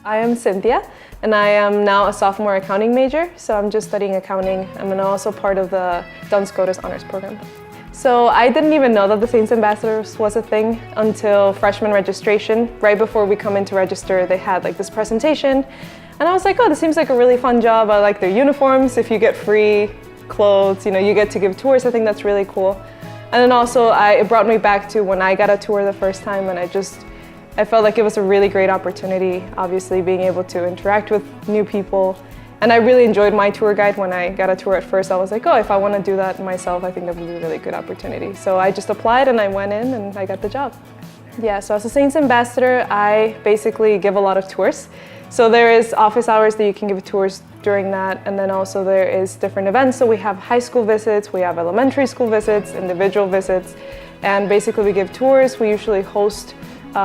I am Cynthia, and I am now a sophomore accounting major, so I'm just studying accounting. I'm also part of the Duns Scotus Honors Program. So I didn't even know that the Saints Ambassadors was a thing until freshman registration. Right before we come in to register, they had like this presentation, and I was like, oh, this seems like a really fun job. I like their uniforms. If you get free clothes, you get to give tours. I think that's really cool. And then also, it brought me back to when I got a tour the first time, and I felt like it was a really great opportunity, obviously being able to interact with new people. And I really enjoyed my tour guide. When I got a tour at first, I was like, oh, if I want to do that myself, I think that would be a really good opportunity. So I just applied and I went in and I got the job. Yeah, so as a Saints Ambassador, I basically give a lot of tours. So there is office hours that you can give tours during that, and then also there is different events. So we have high school visits, we have elementary school visits, individual visits, and basically we give tours. We usually host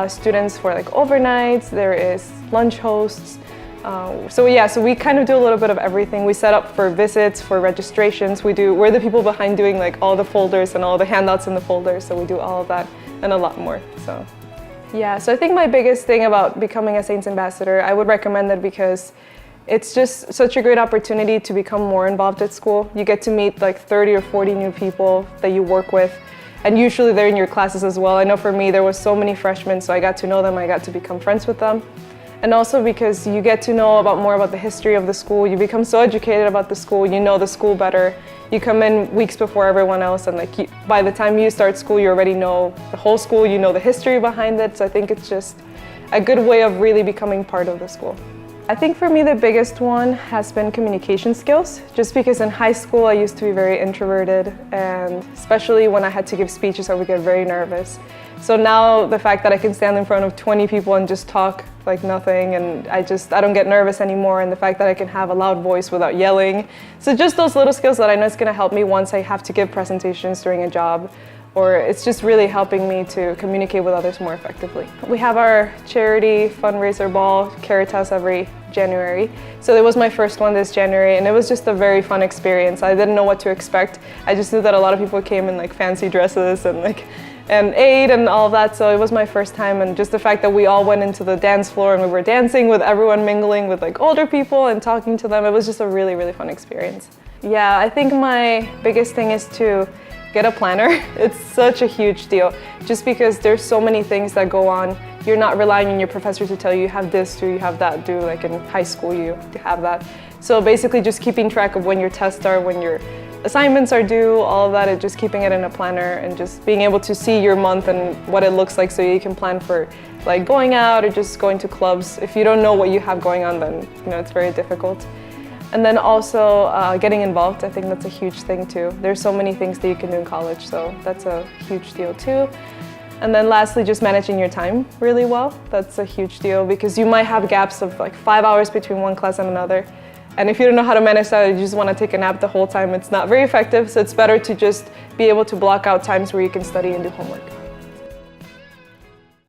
students for like overnights. There is lunch hosts. So we kind of do a little bit of everything. We set up for visits, for registrations. We're the people behind doing like all the folders and all the handouts in the folders. So we do all of that and a lot more. So I think my biggest thing about becoming a Saints Ambassador, I would recommend it because it's just such a great opportunity to become more involved at school. You get to meet like 30 or 40 new people that you work with. And usually they're in your classes as well. I know for me, there was so many freshmen, so I got to know them, I got to become friends with them. And also because you get to know more about the history of the school, you become so educated about the school, you know the school better. You come in weeks before everyone else, and by the time you start school, you already know the whole school, you know the history behind it. So I think it's just a good way of really becoming part of the school. I think for me the biggest one has been communication skills, just because in high school I used to be very introverted, and especially when I had to give speeches I would get very nervous. So now the fact that I can stand in front of 20 people and just talk like nothing, and I don't get nervous anymore, and the fact that I can have a loud voice without yelling. So just those little skills that I know is going to help me once I have to give presentations during a job, or it's just really helping me to communicate with others more effectively. We have our charity fundraiser ball, Caritas, every January. So it was my first one this January, and it was just a very fun experience. I didn't know what to expect. I just knew that a lot of people came in like fancy dresses and ate and all of that, so it was my first time, and just the fact that we all went into the dance floor and we were dancing with everyone, mingling with like older people and talking to them, it was just a really, really fun experience. Yeah, I think my biggest thing is to get a planner. It's such a huge deal, just because there's so many things that go on. You're not relying on your professor to tell you have this, do you have that, do like in high school you have that. So basically just keeping track of when your tests are, when your assignments are due, all of that, and just keeping it in a planner and just being able to see your month and what it looks like, so you can plan for like going out or just going to clubs. If you don't know what you have going on, then it's very difficult. And then also getting involved, I think that's a huge thing too. There's so many things that you can do in college, so that's a huge deal too. And then lastly, just managing your time really well. That's a huge deal, because you might have gaps of like 5 hours between one class and another. And if you don't know how to manage that, you just want to take a nap the whole time, it's not very effective. So it's better to just be able to block out times where you can study and do homework.